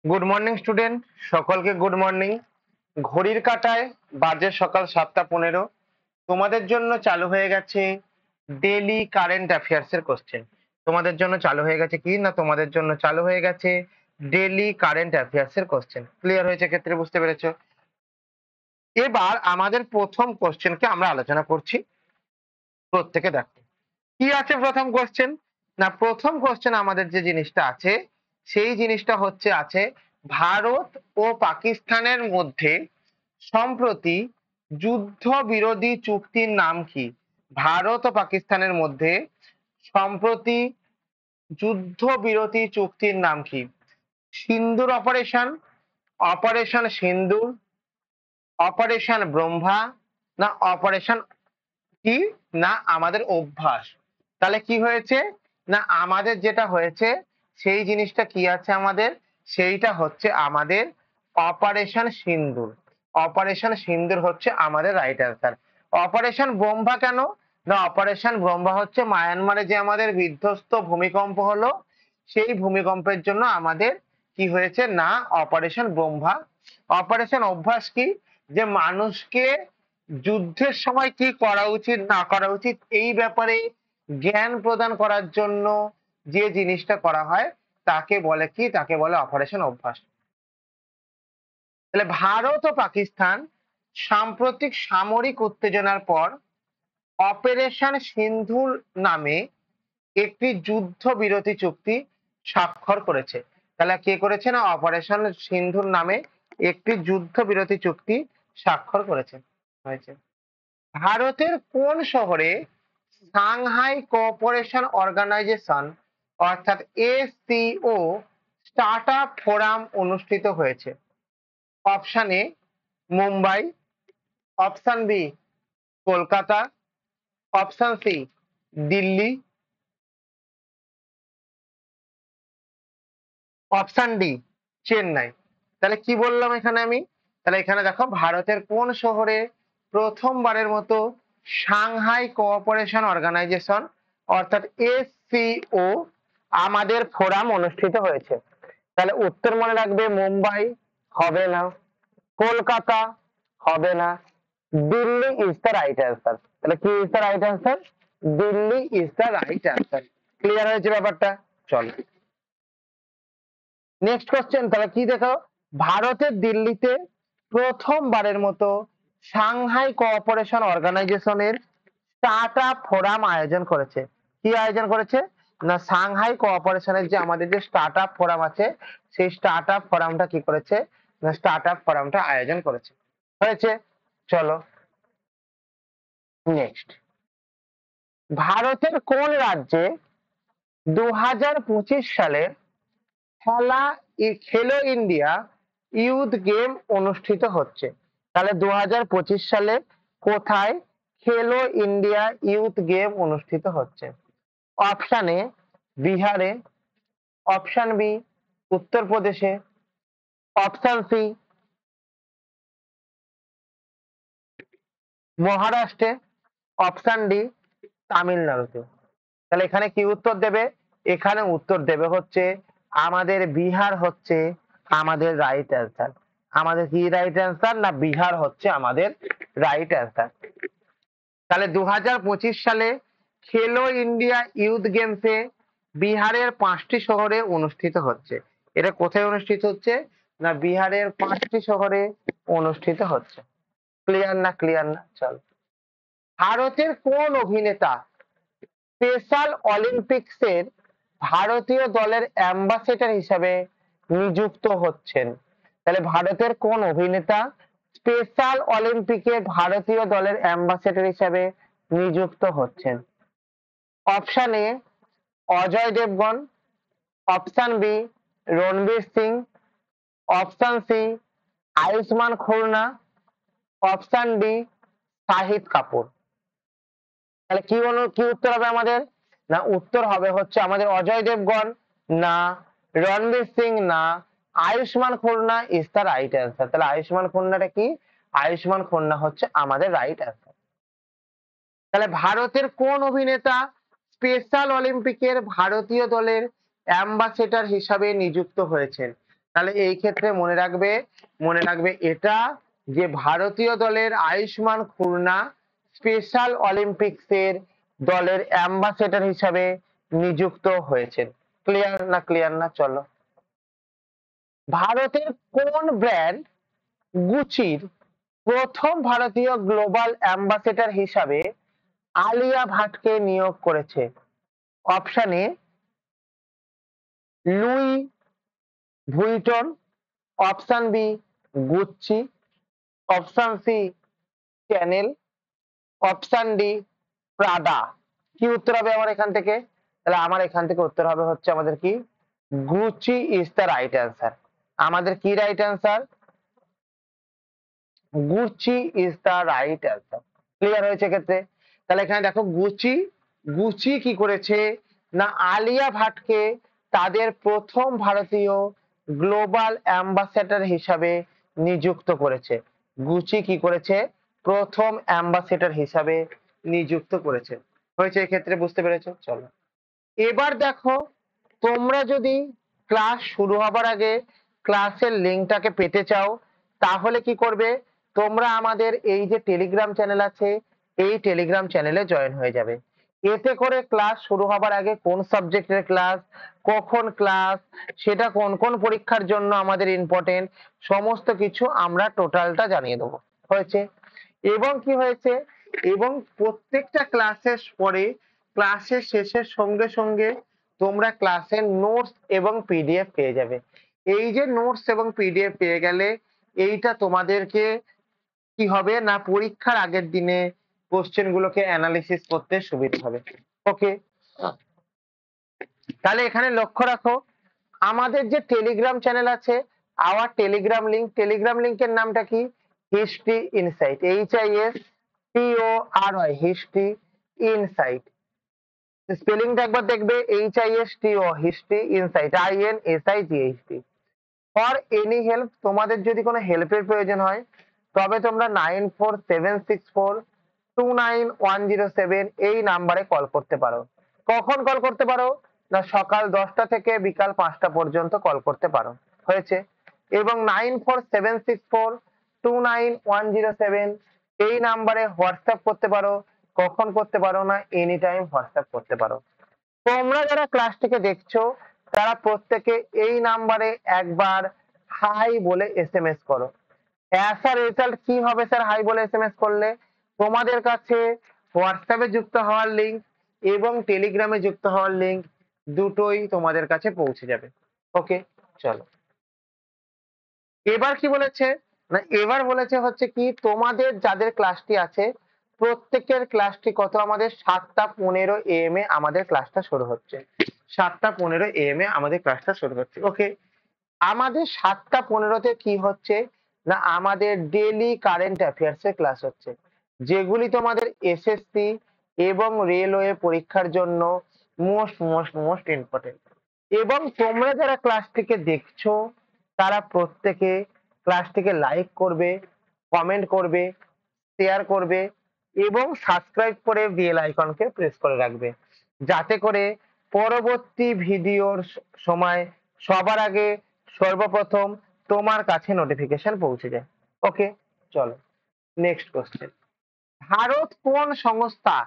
Good morning student, সকলকে good morning. ঘড়ির কাঁটায় বাজে সকাল 7টা 15। তোমাদের জন্য চালু হয়ে গেছে ডেলি কারেন্ট অ্যাফেয়ার্স এর কোশ্চেন। তোমাদের জন্য চালু হয়ে গেছে কি না, তোমাদের জন্য চালু হয়ে গেছে ডেলি কারেন্ট অ্যাফেয়ার্স এর কোশ্চেন। ক্লিয়ার হয়েছে? ক্ষেত্রে বুঝতে পেরেছো? এবার আমাদের প্রথম কোশ্চেনকে আমরা আলোচনা করছি। প্রত্যেকে দেখো কি আছে প্রথম কোশ্চেন। না, প্রথম কোশ্চেন আমাদের যে জিনিসটা আছে সেই জিনিসটা হচ্ছে আছে ভারত ও পাকিস্তানের মধ্যে সম্প্রতি যুদ্ধ বিরোধী চুক্তির নাম কি? ভারত ও পাকিস্তানের মধ্যে সম্প্রতি যুদ্ধ বিরতি চুক্তির নাম কি? সিন্দুর অপারেশন, অপারেশন সিন্দুর, অপারেশন ব্রহ্মা, না অপারেশন কি, না আমাদের অভ্যাস? তাহলে কি হয়েছে? না আমাদের যেটা হয়েছে সেই জিনিসটা কি আছে আমাদের, সেইটা হচ্ছে আমাদের অপারেশন সিন্দুর। অপারেশন সিন্দুর হচ্ছে আমাদের রাইট অ্যান্সার। অপারেশন ব্রহ্মা কেন? না অপারেশন ব্রহ্মা হচ্ছে মায়ানমারে যে আমাদের বিধ্বস্ত ভূমিকম্প হলো, সেই ভূমিকম্পের জন্য আমাদের কি হয়েছে না অপারেশন ব্রহ্মা। অপারেশন অভ্যাস কি? যে মানুষকে যুদ্ধের সময় কি করা উচিত না করা উচিত এই ব্যাপারে জ্ঞান প্রদান করার জন্য যে জিনিসটা করা হয় তাকে বলে কি, তাকে বলে অপারেশন অভ্যাস। তাহলে ভারত ও পাকিস্তান সাম্প্রতিক সামরিক উত্তেজনার পর অপারেশন সিন্ধুর নামে একটি যুদ্ধ বিরতি চুক্তি স্বাক্ষর করেছে। তাহলে কে করেছে? না অপারেশন সিন্ধুর নামে একটি যুদ্ধ বিরতি চুক্তি স্বাক্ষর করেছে হয়েছে। ভারতের কোন শহরে সাংহাই কোঅপারেশন অর্গানাইজেশন অর্থাৎ এসসিও স্টার্টআপ ফোরাম অনুষ্ঠিত হয়েছে? Option A Mumbai, option B Kolkata, option C Delhi, option D Chennai. তাহলে কি বললাম এখানে আমি? তাহলে এখানে দেখো ভারতের কোন শহরে প্রথমবারের মতো সাংহাই কোঅপারেশন অর্গানাইজেশন অর্থাৎ এসসিও আমাদের ফোরাম অনুষ্ঠিত হয়েছে। তাহলে উত্তর মনে রাখবে মুম্বাই হবে না, কলকাতা হবে না, Delhi is the right answer. তাহলে কি is the right answer? Delhi is the right answer. Clear হয়েছে ব্যাপারটা? চলো নেক্সট কোশ্চেন। তাহলে কি দেখো, ভারতের দিল্লিতে প্রথমবারের মতো সাংহাই কোঅপারেশন অর্গানাইজেশনের স্টার্টআপ ফোরাম আয়োজন করেছে। কি আয়োজন করেছে? না সাংহাই কোঅপারেশনের যে আমাদের যে স্টার্টআপ ফোরাম আছে সেই স্টার্টআপ ফোরামটা কি করেছে? না স্টার্টআপ ফোরামটা আয়োজন করেছে। হয়েছে? চলো নেক্সট। ভারতের কোন রাজ্যে 2025 সালে খেলো ইন্ডিয়া ইউথ গেম অনুষ্ঠিত হচ্ছে? তাহলে 2025 সালে কোথায় খেলো ইন্ডিয়া ইউথ গেম অনুষ্ঠিত হচ্ছে? অপশন এ বিহারে, অপশন বি উত্তরপ্রদেশে, অপশন সি মহারাষ্ট্রে, অপশন ডি তামিলনাড়ুতে। তাহলে এখানে কি উত্তর দেবে? এখানে উত্তর দেবে হচ্ছে আমাদের বিহার হচ্ছে আমাদের রাইট অ্যান্সার। আমাদের কি রাইট অ্যান্সার? না বিহার হচ্ছে আমাদের রাইট অ্যান্সার। তাহলে 2025 সালে খেলো ইন্ডিয়া ইউথ গেমসে বিহারের 5টি শহরে অনুষ্ঠিত হচ্ছে। এটা কোথায় অনুষ্ঠিত হচ্ছে? না বিহারের 5টি শহরে অনুষ্ঠিত হচ্ছে। ক্লিয়ার না? ক্লিয়ার না? চল ভারতের কোন অভিনেতা স্পেশাল অলিম্পিক্সের ভারতীয় দলের অ্যাম্বাসেডর হিসাবে নিযুক্ত হচ্ছেন? তাহলে ভারতের কোন অভিনেতা স্পেশাল অলিম্পিকে ভারতীয় দলের অ্যাম্বাসেডর হিসাবে নিযুক্ত হচ্ছেন? Option A Ajay Devgn, option B Ranveer Singh, option C Ayushmann Khurrana, option D Shahid Kapoor. তাহলে কি হলো, কি উত্তর হবে আমাদের? না উত্তর হবে হচ্ছে আমাদের অজয় দেবগন না রণবীর সিং না Ayushmann Khurrana is the right answer. তাহলে আয়ুষ্মান খুরনাটা কি? আয়ুষ্মান খুরনা হচ্ছে আমাদের রাইট অ্যান্সার। তাহলে ভারতের কোন অভিনেতা স্পেশাল অলিম্পিকের ভারতীয় দলের অ্যাম্বাসেডর হিসাবে নিযুক্ত হয়েছেন? তাহলে এই ক্ষেত্রে মনে রাখবে এটা যে ভারতীয় দলের আয়ুষ্মান খুরনা স্পেশাল অলিম্পিক্সের দলের অ্যাম্বাসেডর হিসাবে নিযুক্ত হয়েছেন। ক্লিয়ার না? চলো, ভারতের কোন ব্র্যান্ড গুচির প্রথম ভারতীয় গ্লোবাল অ্যাম্বাসেডর হিসাবে আলিয়া ভাটকে নিয়োগ করেছে? Option A Louis Vuitton, option B Gucci, option C Chanel, option D Prada. কি উত্তর হবে আমার এখান থেকে? তাহলে আমার এখান থেকে উত্তর হবে হচ্ছে আমাদের কি Gucci is the right answer. আমাদের কি right answer? Gucci is the right answer. Clear হয়েছে ক্ষেত্রে? তাহলে এখানে দেখো গুচি কি করেছে না আলিয়া ভাটকে তাদের প্রথম ভারতীয় গ্লোবাল অ্যাম্বাসেডর হিসাবে নিযুক্ত করেছে। গুচি কি করেছে? প্রথম অ্যাম্বাসেডর হিসাবে নিযুক্ত করেছে। হয়েছে এক্ষেত্রে? বুঝতে পেরেছো? চলো, এবার দেখো, তোমরা যদি ক্লাস শুরু হবার আগে ক্লাসের লিঙ্কটাকে পেতে চাও তাহলে কি করবে? তোমরা আমাদের এই যে টেলিগ্রাম চ্যানেল আছে এই টেলিগ্রাম চ্যানেলে জয়েন হয়ে যাবে। এতে করে ক্লাস শুরু হবার আগে কোন সাবজেক্টের ক্লাস, কখন ক্লাস, সেটা কোন কোন পরীক্ষার জন্য আমাদের ইম্পর্টেন্ট, সমস্ত কিছু আমরা টোটালটা জানিয়ে দেবো। হয়েছে? এবং কি হয়েছে, এবং প্রত্যেকটা ক্লাসের পরে ক্লাসের শেষের সঙ্গে সঙ্গে তোমরা ক্লাসের নোটস এবং পিডিএফ পেয়ে যাবে। এই যে নোটস এবং পিডিএফ পেয়ে গেলে এইটা তোমাদেরকে কি হবে না পরীক্ষার আগের দিনে কোশ্চেন গুলোকে অ্যানালিসিস করতে সুবিধা হবে। ওকে, তাহলে এখানে লক্ষ্য রাখো আমাদের যে টেলিগ্রাম চ্যানেল আছে, আওয়ার টেলিগ্রাম লিংকের নামটা কি? History insight, HISTORY, history insight. স্পেলিংটা একবার দেখবে, HISTO, history insight, INSIGHT। For any help, তোমাদের যদি কোনো হেল্পের প্রয়োজন হয় তবে তোমরা 9476429107 এই নাম্বারে কল করতে পারো। কখন কল করতে পারো? না সকাল 10টা থেকে বিকাল 5টা পর্যন্ত কল করতে পারো। হয়েছে? এবং 9476429107 এই নাম্বারে হোয়াটসঅ্যাপ করতে পারো। কখন করতে পারো? না এনি টাইম হোয়াটসঅ্যাপ করতে পারো। তোমরা যারা ক্লাসটিকে দেখছো তারা প্রত্যেকে এই নাম্বারে একবার হাই বলে এসএমএস করো। অ্যাজ আ রেজাল্ট কি হবে স্যার হাই বলে এসএমএস করলে? তোমাদের কাছে হোয়াটসঅ্যাপে যুক্ত হওয়ার লিংক এবং টেলিগ্রামে যুক্ত হওয়ার লিংক দুটোই তোমাদের কাছে পৌঁছে যাবে। ওকে, চলো, এবার কি বলেছে না এবার বলেছে হচ্ছে কি তোমাদের যাদের ক্লাসটি আছে প্রত্যেকের ক্লাসটি কত? আমাদের 7টা 15 AM এ আমাদের ক্লাসটা শুরু হচ্ছে। 7টা 15 AM এ আমাদের ক্লাসটা শুরু হচ্ছে। ওকে, আমাদের 7টা 15-তে কি হচ্ছে না আমাদের ডেইলি কারেন্ট অ্যাফেয়ার্স এর ক্লাস হচ্ছে, যেগুলি তোমাদের এসএসসি এবং রেলওয়ে পরীক্ষার জন্য মোস্ট ইম্পর্টেন্ট। এবং তোমরা যারা ক্লাসটিকে দেখছো তারা প্রত্যেকে ক্লাসটিকে লাইক করবে, কমেন্ট করবে, শেয়ার করবে এবং সাবস্ক্রাইব করে বেল আইকনকে প্রেস করে রাখবে, যাতে করে পরবর্তী ভিডিওর সময় সবার আগে সর্বপ্রথম তোমার কাছে নোটিফিকেশন পৌঁছে যায়। ওকে, চলো নেক্সট কোশ্চেন। ভারত কোন সংস্থা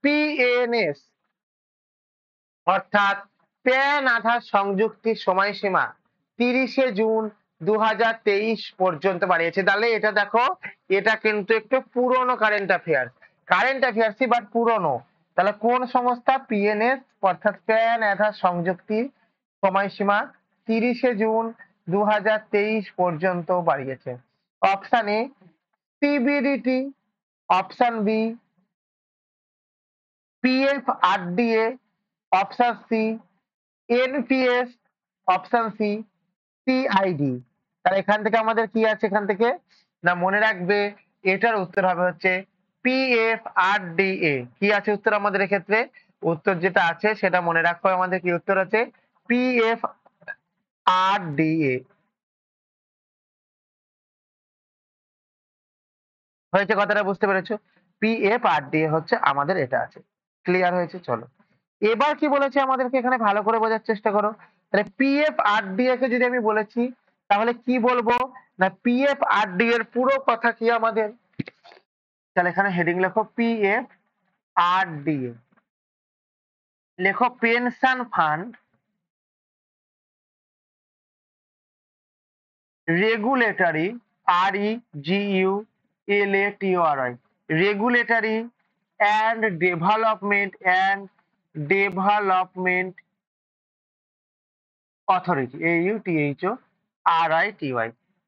পিএনএস অর্থাৎ প্যান আধার সংযুক্তির সময়সীমা 30শে জুন 2023 পর্যন্ত বাড়িয়েছে? তাহলে এটা দেখো, এটা কিন্তু একটু পুরনো কারেন্ট অ্যাফেয়ার্সই বাট পুরনো। তাহলে কোন সংস্থা পিএনএস অর্থাৎ প্যান আধার সংযুক্তির সময়সীমা 30শে জুন 2023 পর্যন্ত বাড়িয়েছে? Option A CBDT, option B PFRDA, option C NPS, option C CID. তাহলে এখান থেকে আমাদের কি আছে? এখান থেকে না মনে রাখবে এটার উত্তর হবে হচ্ছে PFRDA। কি আছে উত্তর আমাদের এক্ষেত্রে? উত্তর যেটা আছে সেটা মনে রাখো, আমাদের কি উত্তর আছে? PFRDA। হয়েছে? কথাটা বুঝতে পেরেছো? PFRDA হচ্ছে আমাদের এটা আছে। ক্লিয়ার হয়েছে? চলো, এবার কি বলেছে আমাদেরকে এখানে ভালো করে বোঝার চেষ্টা করো। তাহলে PFRDA কে যদি আমি বলেছি তাহলে কি বলবো না PFRD এর পুরো কথা কি আমাদের, তাহলে এখানে হেডিং লেখো PFRD, লেখো pension fund regulatory, REGULATORY, regulatory and development authority, AUTHORITY,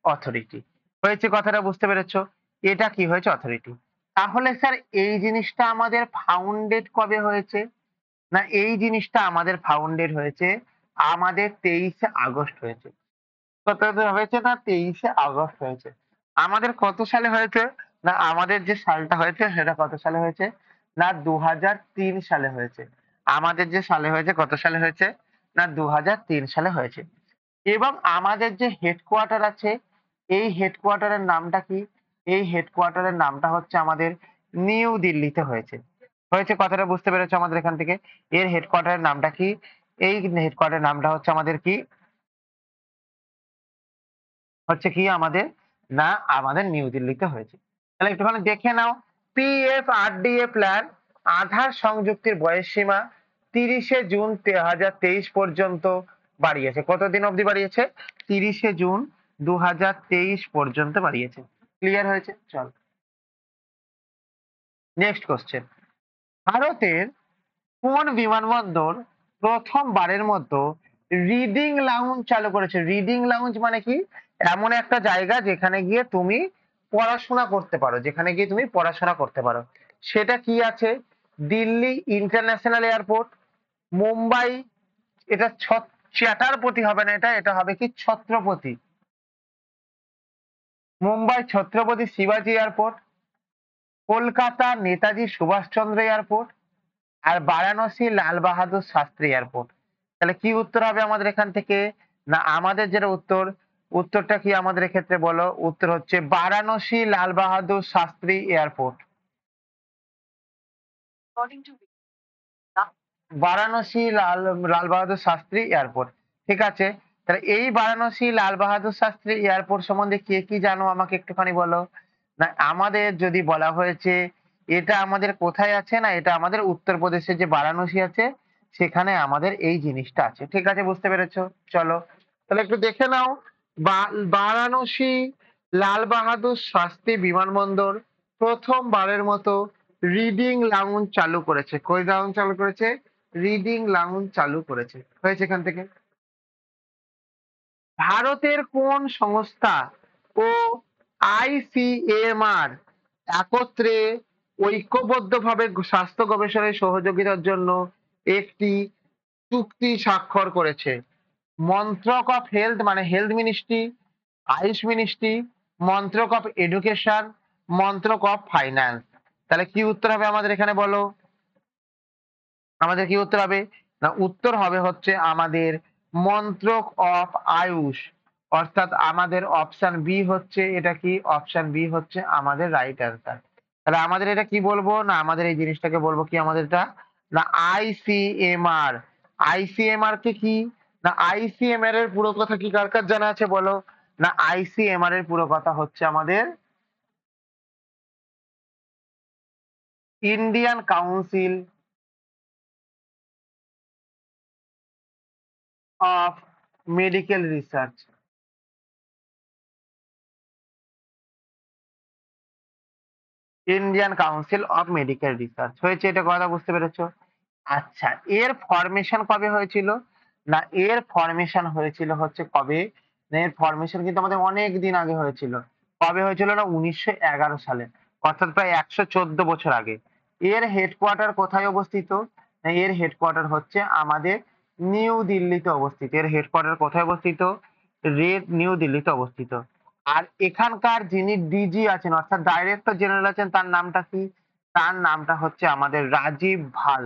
authority. হয়েছে, কথাটা বুঝতে পেরেছো? এটা কি হয়েছে? অথরিটি। তাহলে স্যার এই জিনিসটা আমাদের ফাউন্ডেড কবে হয়েছে? না এই জিনিসটা আমাদের ফাউন্ডেড হয়েছে আমাদের 23শে আগস্ট হয়েছে। কত হয়েছে? না 23শে আগস্ট হয়েছে। আমাদের কত সালে হয়েছে? না আমাদের যে সালটা হয়েছে সেটা কত সালে হয়েছে? না 2003 সালে হয়েছে। আমাদের যে সালে হয়েছে কত সালে হয়েছে? না 2003 সালে হয়েছে। এবং আমাদের যে হেডকোয়ার্টার আছে, এই হেডকোয়ার্টারের নামটা কি? এই হেডকোয়ার্টারের নামটা হচ্ছে আমাদের নিউ দিল্লিতে হয়েছে। হয়েছে, কথাটা বুঝতে পেরেছো আমাদের এখান থেকে? এর হেডকোয়ার্টারের নামটা কি? এই হেডকোয়ার্টারের নামটা হচ্ছে আমাদের কি? হচ্ছে কি আমাদের, না আমাদের নিউ দিল্লিতে হয়েছে। তাহলে একটুখানি দেখে নাও। PFRDA প্ল্যান আধার সংযুক্তির বয়সসীমা 30শে জুন 2023 পর্যন্ত বাড়িয়েছে। কতদিন অবধি বাড়িয়েছে? 30শে জুন 2023 পর্যন্ত বাড়িয়েছে। ক্লিয়ার হয়েছে? চল নেক্সট কোশ্চেন। ভারতের কোন বিমানবন্দর প্রথমবারের মতো রিডিং লাউঞ্জ চালু করেছে? রিডিং লাউঞ্জ মানে কি? এমন একটা জায়গা যেখানে গিয়ে তুমি পড়াশোনা করতে পারো, যেখানে গিয়ে তুমি পড়াশোনা করতে পারো। সেটা কি আছে? দিল্লি ইন্টারন্যাশনাল এয়ারপোর্ট, মুম্বাই, এটা চ্যাটারপতি হবে না, এটা এটা হবে কি ছত্রপতি, মুম্বাই ছত্রপতি শিবাজি এয়ারপোর্ট, কলকাতা নেতাজি সুভাষচন্দ্র এয়ারপোর্ট, আর বারাণসী লাল বাহাদুর শাস্ত্রী এয়ারপোর্ট। তাহলে কি উত্তর হবে আমাদের এখান থেকে? না আমাদের যেটা উত্তর, উত্তরটা কি আমাদের এক্ষেত্রে বলো? উত্তর হচ্ছে বারাণসী লাল বাহাদুর শাস্ত্রী এয়ারপোর্ট। বারাণসী লাল বাহাদুর শাস্ত্রী এয়ারপোর্ট। ঠিক আছে, তাহলে এই বারাণসী লাল বাহাদুর শাস্ত্রী এয়ারপোর্ট সম্বন্ধে কে কি জানো আমাকে একটুখানি বলো। না আমাদের যদি বলা হয়েছে এটা আমাদের কোথায় আছে, না এটা আমাদের উত্তরপ্রদেশে যে বারাণসী আছে সেখানে আমাদের এই জিনিসটা আছে। ঠিক আছে, বুঝতে পেরেছো? চলো তাহলে একটু দেখে নাও। বারাণসী লাল বাহাদুর শাস্ত্রী বিমানবন্দর প্রথমবারের মতো রিডিং লাউঞ্জ চালু করেছে। কই লাউঞ্জ চালু করেছে? রিডিং লাউঞ্জ চালু করেছে। হয়েছে এখান থেকে। ভারতের কোন সংস্থা ও ICMR একত্রে ঐক্যবদ্ধভাবে স্বাস্থ্য গবেষণায় সহযোগিতার জন্য একটি চুক্তি স্বাক্ষর করেছে? মন্ত্রক অফ হেলথ মানে হেলথ মিনিস্ট্রি, আয়ুষ মিনিস্ট্রি, মন্ত্রক অফ এডুকেশন, মন্ত্রক অফ ফাইন্যান্স। তাহলে কি উত্তর হবে আমাদের এখানে বলো? আমাদের কি উত্তর হবে? না উত্তর হবে হচ্ছে আমাদের মন্ত্রক অফ আয়ুষ, অর্থাৎ আমাদের অপশন বি হচ্ছে, এটা কি অপশন বি হচ্ছে আমাদের রাইট অ্যান্সার। তাহলে আমাদের এটা কি বলবো? না আমাদের এই জিনিসটাকে বলবো কি আমাদের এটা? না ICMR। ICMR কে কি? না ICMR এর পুরো কথা কি কার কার জানা আছে বলো? না ICMR এর পুরো কথা হচ্ছে আমাদের Indian council of medical research. Indian council of medical research. হয়েছে, এটা কথা বুঝতে পেরেছো? আচ্ছা, এর ফরমেশন কবে হয়েছিল? না এর ফরমেশন হয়েছিল হচ্ছে কবে? না এর ফরমেশন কিন্তু আমাদের অনেক দিন আগে হয়েছিল। কবে হয়েছিল? না 1911 সালে, অর্থাৎ প্রায় 114 বছর আগে। এর হেডকোয়ার্টার কোথায় অবস্থিত? না এর হেডকোয়ার্টার হচ্ছে আমাদের নিউ দিল্লিতে অবস্থিত। এর হেডকোয়ার্টার কোথায় অবস্থিত? নিউ দিল্লিতে অবস্থিত। আর এখানকার যিনি ডিজি আছেন অর্থাৎ ডাইরেক্টর জেনারেল আছেন তার নামটা কি? তার নামটা হচ্ছে আমাদের রাজীব ভাল।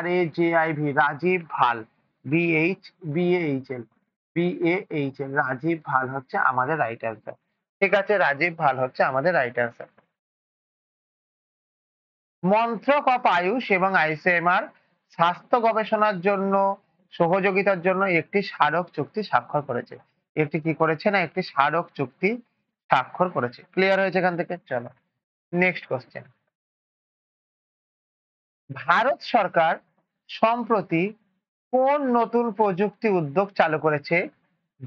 RAJIV, রাজীব ভাল। BAHL রাজীব ভাল হচ্ছে আমাদের রাইট অ্যান্সার। ঠিক আছে, রাজীব ভাল হচ্ছে আমাদের রাইট অ্যান্সার। মন্ত্রক অফ আয়ুষ এবং ICMR স্বাস্থ্য গবেষণার জন্য সহযোগিতার জন্য একটি স্মারক চুক্তি স্বাক্ষর করেছে। একটি কি করেছে না একটি স্মারক চুক্তি স্বাক্ষর করেছে। ক্লিয়ার হয়েছে এখান থেকে? চলো নেক্সট কোশ্চেন। ভারত সরকার সম্প্রতি কোন নতুন প্রযুক্তি উদ্যোগ চালু করেছে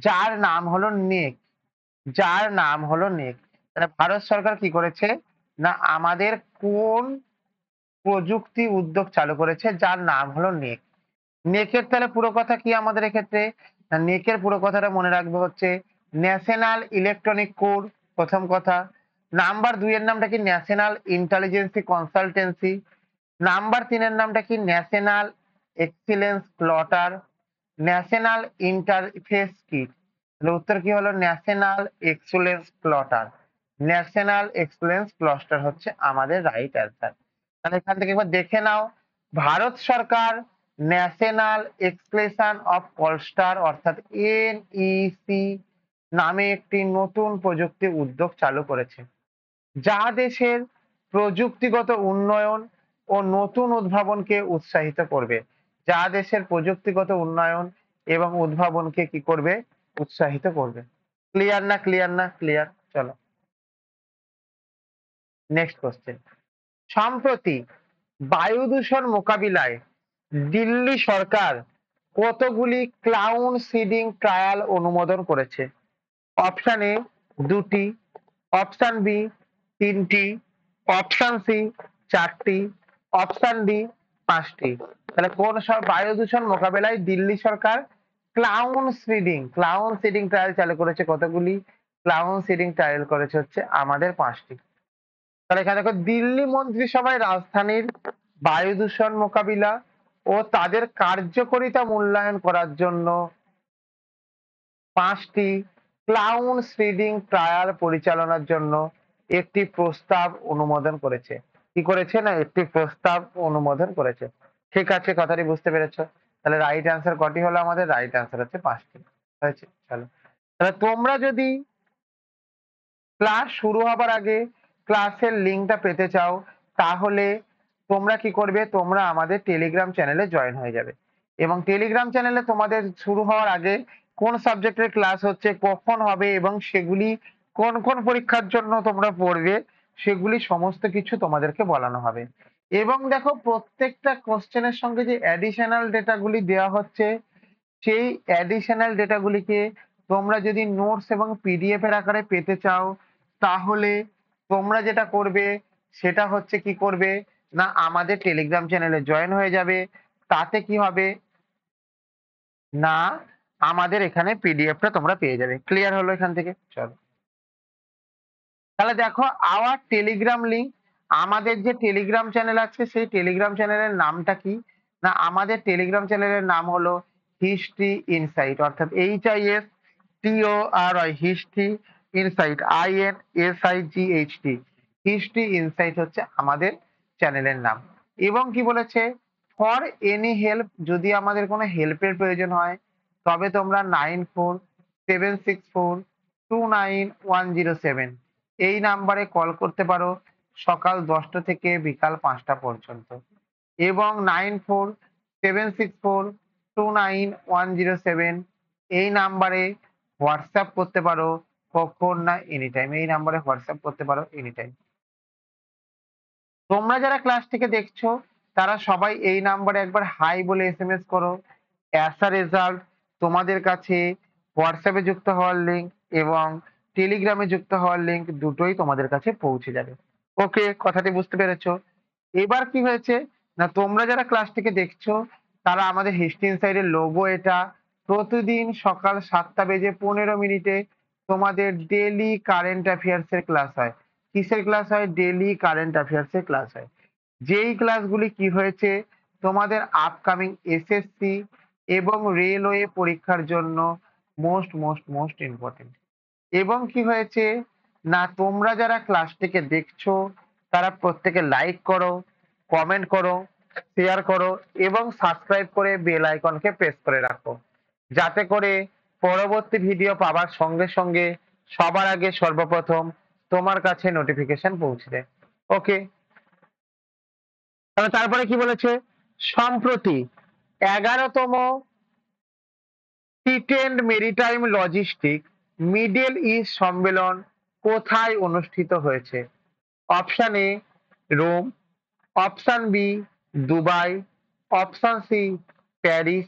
যার নাম হলো নেক? যার নাম হলো নেক। তাহলে ভারত সরকার কি করেছে না আমাদের কোন প্রযুক্তি উদ্যোগ চালু করেছে যার নাম হলো নেক? নেকের তাহলে পুরো কথা কি আমাদের এক্ষেত্রে? না নেকের পুরো কথাটা মনে রাখবে হচ্ছে ন্যাশনাল ইলেকট্রনিক কোড, প্রথম কথা। নাম্বার 2 এর নামটা কি? National ইন্টেলিজেন্সি consultancy. নাম্বার 3 এর নামটা কি? National excellence plotter. National interface kit. তাহলে উত্তর কি হলো? National excellence plotter. National excellence plotter হচ্ছে আমাদের রাইট অ্যান্সার। তাহলে এখান থেকে একবার দেখে নাও, ভারত সরকার ন্যাশনাল এক্সপ্রেশন অফ কলস্টার অর্থাৎ এনইসি নামে একটি নতুন প্রযুক্তি উদ্যোগ চালু করেছে, যা দেশের প্রযুক্তিগত উন্নয়ন ও নতুন উদ্ভাবনকে উৎসাহিত করবে। যা দেশের প্রযুক্তিগত উন্নয়ন এবং উদ্ভাবনকে কি করবে? উৎসাহিত করবে। ক্লিয়ার না? ক্লিয়ার না? ক্লিয়ার। চলো নেক্সট কোশ্চেন। সম্প্রতি বায়ু দূষণ মোকাবিলায় দিল্লি সরকার কতগুলি ক্লাউড সিডিং ট্রায়াল অনুমোদন করেছে? অপশন এ 2টি, অপশন বি 3টি, অপশন সি 4টি, অপশন ডি 5টি। তাহলে কোন সব বায়ু দূষণ মোকাবেলায় দিল্লি সরকার ক্লাউড সিডিং ট্রায়াল চালু করেছে? কতগুলি ক্লাউড সিডিং ট্রায়াল করেছে? হচ্ছে আমাদের 5টি। তাহলে এখানে দেখো দিল্লি মন্ত্রিসভায় রাজধানীর বায়ু দূষণ মোকাবিলা ও তাদের কার্যকারিতা মূল্যায়ন করার জন্য 5টি ক্লাউড সিডিং ট্রায়াল পরিচালনার জন্য একটি প্রস্তাব অনুমোদন করেছে। কি করেছে না একটি প্রস্তাব অনুমোদন করেছে। ঠিক আছে, কথাটি বুঝতে পেরেছো? তাহলে রাইট অ্যান্সার কটি হলো আমাদের? রাইট অ্যান্সার হচ্ছে 5টি। হয়েছে? চলো, তাহলে তোমরা যদি ক্লাস শুরু হবার আগে ক্লাসের লিঙ্কটা পেতে চাও তাহলে তোমরা কি করবে? তোমরা আমাদের টেলিগ্রাম চ্যানেলে জয়েন হয়ে যাবে এবং টেলিগ্রাম চ্যানেলে তোমাদের শুরু হওয়ার আগে কোন সাবজেক্টের ক্লাস হচ্ছে, কখন হবে এবং সেগুলি কোন কোন পরীক্ষার জন্য তোমরা পড়বে সেগুলি সমস্ত কিছু তোমাদেরকে বলানো হবে। এবং দেখো প্রত্যেকটা কোশ্চেনের সঙ্গে যে অ্যাডিশনাল ডেটাগুলি দেওয়া হচ্ছে সেই অ্যাডিশনাল ডেটাগুলিকে তোমরা যদি নোটস এবং পিডিএফ এর আকারে পেতে চাও তাহলে তোমরা যেটা করবে সেটা হচ্ছে কি করবে না আমাদের টেলিগ্রাম চ্যানেলে জয়েন হয়ে যাবে। তাতে কি হবে না আমাদের এখানে পিডিএফটা তোমরা পেয়ে যাবে। ক্লিয়ার হলো এখান থেকে? চলো, তাহলে দেখো আওয়ার টেলিগ্রাম লিঙ্ক, আমাদের যে টেলিগ্রাম চ্যানেল আছে সেই টেলিগ্রাম চ্যানেলের নামটা কি না আমাদের টেলিগ্রাম চ্যানেলের নাম হলো হিস্ট্রি ইনসাইট, অর্থাৎ HISTORY history insight INSIGHT। History insight হচ্ছে আমাদের চ্যানেলের নাম। এবং কি বলেছে? ফর এনি হেল্প, যদি আমাদের কোনো হেল্পের প্রয়োজন হয় তবে তোমরা 9476429107 এই নাম্বারে কল করতে পারো সকাল 10টা থেকে বিকাল 5টা পর্যন্ত। এবং 9476429107 এই নাম্বারে হোয়াটসঅ্যাপ করতে পারো কখন না এনি টাইম। এই নাম্বারে হোয়াটসঅ্যাপ করতে পারো এনি টাইম। তোমরা যারা ক্লাস থেকে দেখছো তারা সবাই এই নাম্বারে একবার হাই বলে এসএমএস করো। অ্যাজ আ রেজাল্ট তোমাদের কাছে হোয়াটসঅ্যাপে যুক্ত হওয়ার লিঙ্ক এবং টেলিগ্রামে যুক্ত হওয়ার লিঙ্ক দুটোই তোমাদের কাছে পৌঁছে যাবে। ওকে, কথাটি বুঝতে পেরেছো? এবার কি হয়েছে না তোমরা যারা ক্লাসটিকে দেখছো তারা আমাদের হিস্ট্রি ইনসাইডের লোগো এটা, প্রতিদিন সকাল 7টা বেজে 15 মিনিটে তোমাদের ডেলি কারেন্ট অ্যাফেয়ার্স এর ক্লাস হয়। কিসের ক্লাস হয়? ডেলি কারেন্ট অ্যাফেয়ার্স এর ক্লাস হয়। যেই ক্লাসগুলি কি হয়েছে তোমাদের আপকামিং এসএসসি এবং রেলওয়ে পরীক্ষার জন্য মোস্ট মোস্ট মোস্ট ইম্পর্টেন্ট। এবং কি হয়েছে না তোমরা যারা ক্লাসটিকে দেখছো তারা প্রত্যেকে লাইক করো, কমেন্ট করো, শেয়ার করো এবং সাবস্ক্রাইব করে বেল আইকনকে প্রেস করে রাখো, যাতে করে পরবর্তী ভিডিও পাবার সঙ্গে সঙ্গে সবার আগে সর্বপ্রথম তোমার কাছে নোটিফিকেশন পৌঁছে যায়। ওকে, তারপরে কি বলেছে? সম্প্রতি 11তম Seatrade maritime logistic Middle East সম্মেলন কোথায় অনুষ্ঠিত হয়েছে? Option A Rome, option B Dubai, option C Paris,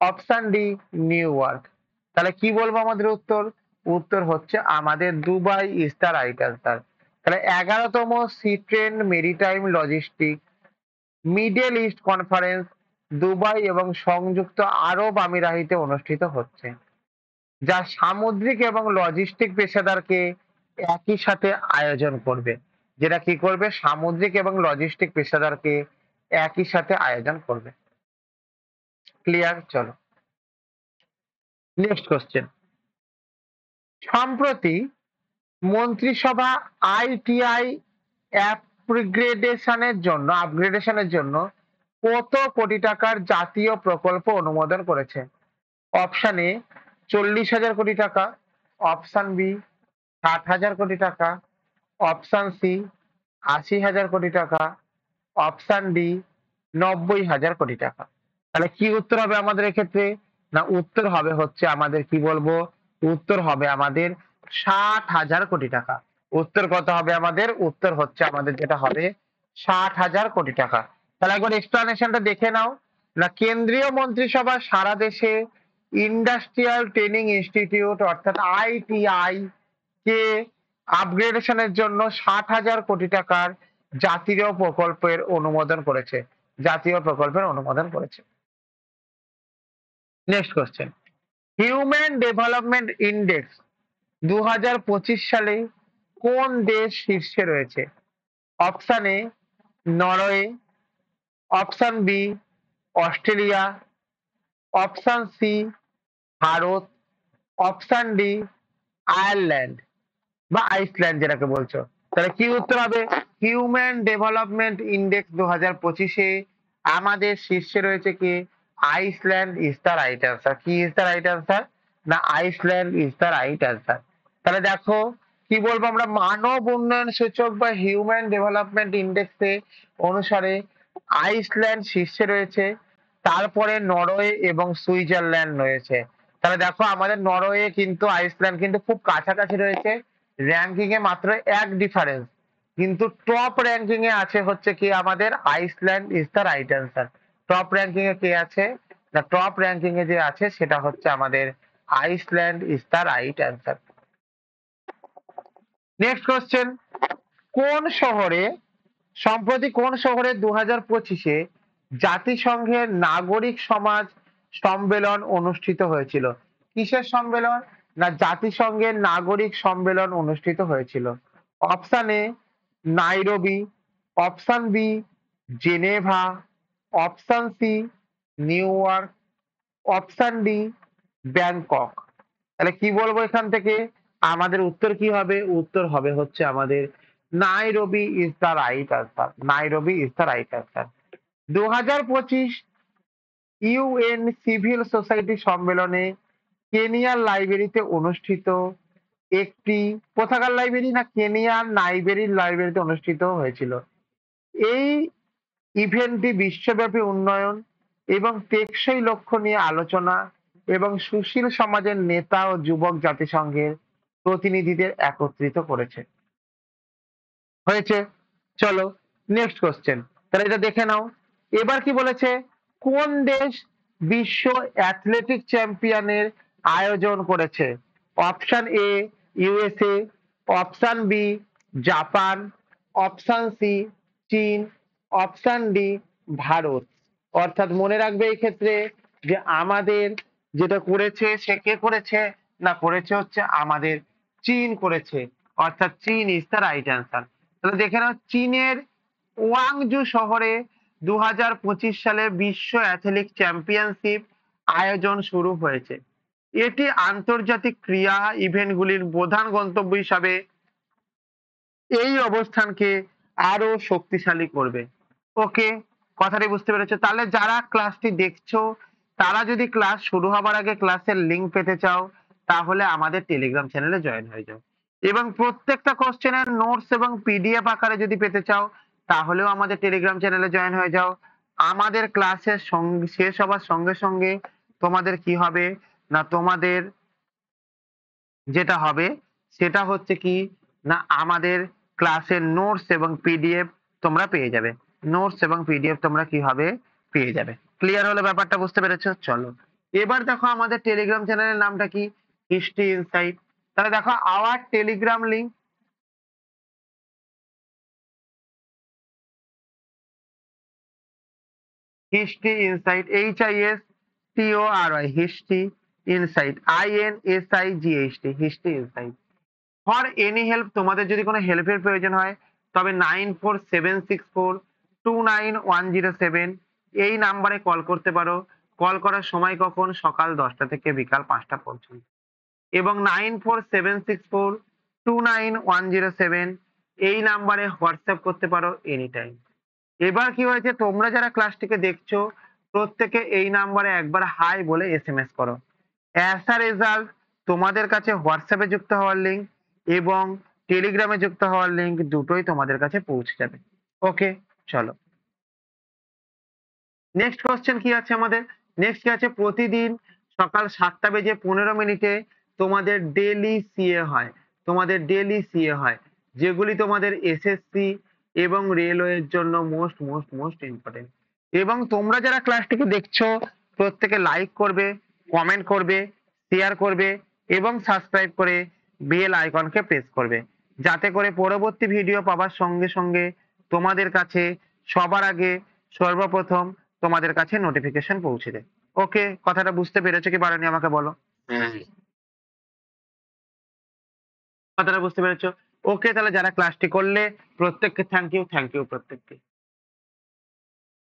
option D New York. তাহলে কি বলবো আমাদের উত্তর? উত্তর হচ্ছে আমাদের Dubai is the right answer. তাহলে 11তম Seatrade maritime logistic Middle East conference Dubai এবং সংযুক্ত আরব আমিরাতে অনুষ্ঠিত হচ্ছে, যা সামুদ্রিক এবং লজিস্টিক পেশাদারকে একই সাথে আয়োজন করবে। যেটা কি করবে? সামুদ্রিক এবং লজিস্টিক পেশাদারকে একই সাথে আয়োজন করবে। ক্লিয়ার? চলো নেক্সট কোশ্চেন। সম্প্রতি মন্ত্রিসভা আইটিআই আপগ্রেডেশনের জন্য কত কোটি টাকার জাতীয় প্রকল্প অনুমোদন করেছে? অপশন এ 40,000 কোটি টাকা, অপশন বি 60,000 কোটি টাকা, অপশন সি 80,000 কোটি টাকা, অপশন ডি 90,000 কোটি টাকা। তাহলে কি উত্তর হবে আমাদের এক্ষেত্রে? না উত্তর হবে হচ্ছে আমাদের কি বলবো? উত্তর হবে আমাদের 60,000 কোটি টাকা। উত্তর কত হবে আমাদের? উত্তর হচ্ছে আমাদের যেটা হবে 60,000 কোটি টাকা। তাহলে একবার এক্সপ্লানেশনটা দেখে নাও। না কেন্দ্রীয় মন্ত্রিসভা সারা দেশে ইন্ডাস্ট্রিয়াল ট্রেনিং ইনস্টিটিউট অর্থাৎ আইটিআই কে আপগ্রেডেশনের জন্য 60,000 কোটি টাকার জাতীয় প্রকল্পের অনুমোদন করেছে। জাতীয় প্রকল্পের অনুমোদন করেছে। Next question. Human development index 2025 সালে কোন দেশ শীর্ষে রয়েছে? Option A Norway, option B Australia, option C Bharat, option D Ireland বা আইসল্যান্ড যেটাকে বলছো। তাহলে কি উত্তর হবে? হিউম্যান ডেভেলপমেন্ট ইন্ডেক্স 2025-এ আমাদের শীর্ষে রয়েছে কি? Iceland is the right answer. কি ইজ দ্য রাইট আনসার? না Iceland is the right answer. তাহলে দেখো কি বলবো আমরা, মানব উন্নয়ন সূচক বা হিউম্যান ডেভেলপমেন্ট ইন্ডেক্সে অনুসারে আইসল্যান্ড শীর্ষে রয়েছে, তারপরে নরওয়ে এবং সুইজারল্যান্ড রয়েছে। তাহলে দেখো আমাদের নরওয়ে কিন্তু আইসল্যান্ড কিন্তু খুব কাছাকাছি রয়েছে, র্যাঙ্কিং এ মাত্র এক ডিফারেন্স, কিন্তু টপ র্যাঙ্কিং এ আছে হচ্ছে কি আমাদের Iceland is the right answer. Top ranking এ কে আছে? না টপ র্যাঙ্কিং এ যে আছে সেটা হচ্ছে আমাদের Iceland is the right answer. Next question. কোন শহরে সম্প্রতি কোন শহরে 2025-এ জাতিসংঘের নাগরিক সমাজ সম্মেলন অনুষ্ঠিত হয়েছিল? কিসের সম্মেলন? না জাতিসংঘের নাগরিক সম্মেলন অনুষ্ঠিত হয়েছিল। Option A Nairobi, option B Geneva, option C New York, option D Bangkok. তাহলে কি বলবো এখান থেকে? আমাদের উত্তর কি হবে? উত্তর হবে হচ্ছে আমাদের Nairobi is the right answer. Nairobi is the right answer. 2025 UN civil society সম্মেলনে কেনিয়ার লাইব্রেরিতে অনুষ্ঠিত একটি, কোথাকার লাইব্রেরি? না কেনিয়ার লাইব্রেরিতে অনুষ্ঠিত হয়েছিল। এই ইভেন্টটি বিশ্বব্যাপী উন্নয়ন এবং টেকসই লক্ষ্য নিয়ে আলোচনা এবং সুশীল সমাজের নেতা ও যুবক জাতিসংঘের প্রতিনিধিদের একত্রিত করেছে। হয়েছে? চলো নেক্সট কোশ্চেন। তাহলে এটা দেখে নাও। এবার কি বলেছে? কোন দেশ বিশ্ব অ্যাথলেটিক চ্যাম্পিয়নের আয়োজন করেছে? Option A USA, option B Japan, option সি চীন, অপশন ডি ভারত। অর্থাৎ মনে রাখবে এই ক্ষেত্রে যে আমাদের যেটা করেছে সে কে করেছে? না করেছে হচ্ছে আমাদের চীন করেছে। অর্থাৎ চীন ইজ দ্য রাইট অ্যান্সার। তাহলে দেখে নাও চীনের ওয়াংজু শহরে 2025 সালে বিশ্ব অ্যাথলেটিক চ্যাম্পিয়নশিপ আয়োজন শুরু হয়েছে। এটি আন্তর্জাতিক ক্রীড়া ইভেন্টগুলির প্রধান গন্তব্য হিসাবে এই অবস্থানকে আরো শক্তিশালী করবে। ওকে, কথাটি বুঝতে পেরেছো? তাহলে যারা ক্লাসটি দেখছো তারা যদি ক্লাস শুরু হবার আগে ক্লাসের লিংক পেতে চাও তাহলে আমাদের টেলিগ্রাম চ্যানেলে জয়েন হয়ে যাও, এবং প্রত্যেকটা কোশ্চেনের নোটস এবং পিডিএফ আকারে যদি পেতে চাও তাহলেও আমাদের টেলিগ্রাম চ্যানেলে জয়েন হয়ে যাও। আমাদের ক্লাসের শেষ হবার সঙ্গে সঙ্গে তোমাদের কি হবে? না তোমাদের যেটা হবে সেটা হচ্ছে কি, না আমাদের ক্লাসের নোটস এবং পিডিএফ তোমরা পেয়ে যাবে। নোটস এবং পিডিএফ তোমরা কি হবে, পেয়ে যাবে। ক্লিয়ার হলো ব্যাপারটা, বুঝতে পেরেছো? চলো এবার দেখো আমাদের টেলিগ্রাম চ্যানেলের নামটা কি, হিস্ট্রি ইনসাইট। তাহলে দেখো hour Telegram link, history insight, HISTORY, history insight, INSIGHT, history insight. For any help, তোমাদের যদি কোনো হেল্পের প্রয়োজন হয় তবে 9476429107 এই নাম্বারে কল করতে পারো। কল করার সময় কখন, সকাল 10টা থেকে বিকাল 5টা পর্যন্ত। এবং 9476429107 এই নাম্বারে হোয়াটসঅ্যাপ করতে পারো এনি টাইম। এবার কি হয়েছে, তোমরা যারা ক্লাসটিকে দেখছো প্রত্যেকে এই নাম্বারে একবার হাই বলে SMS করো। অ্যাজ আ রেজাল্ট তোমাদের কাছে হোয়াটসঅ্যাপে যুক্ত হওয়ার লিঙ্ক এবং টেলিগ্রামে যুক্ত হওয়ার লিঙ্ক দুটোই তোমাদের কাছে পৌঁছে যাবে। ওকে, চলো নেক্সট কোশ্চেন কি আছে আমাদের। নেক্সট কি আছে, প্রতিদিন সকাল 7:15 তোমাদের ডেলি সিএ হয়। তোমাদের ডেলি সিএ হয়, যেগুলি তোমাদের এসএসসি এবং রেলওয়ের জন্য মোস্ট মোস্ট মোস্ট ইম্পর্টেন্ট। এবং তোমরা যারা ক্লাসটিকে দেখছো প্রত্যেকে লাইক করবে, কমেন্ট করবে, শেয়ার করবে এবং সাবস্ক্রাইব করে বেল আইকনকে প্রেস করবে, যাতে করে পরবর্তী ভিডিও পাওয়ার সঙ্গে সঙ্গে তোমাদের কাছে সবার আগে সর্বপ্রথম তোমাদের কাছে নোটিফিকেশন পৌঁছে দেয়। ওকে, কথাটা বুঝতে পেরেছো কি পারোনি আমাকে বলো? কথাটা বুঝতে পেরেছো? ওকে, তাহলে যারা ক্লাসটি করলে প্রত্যেককে থ্যাংক ইউ, থ্যাংক ইউ প্রত্যেককে।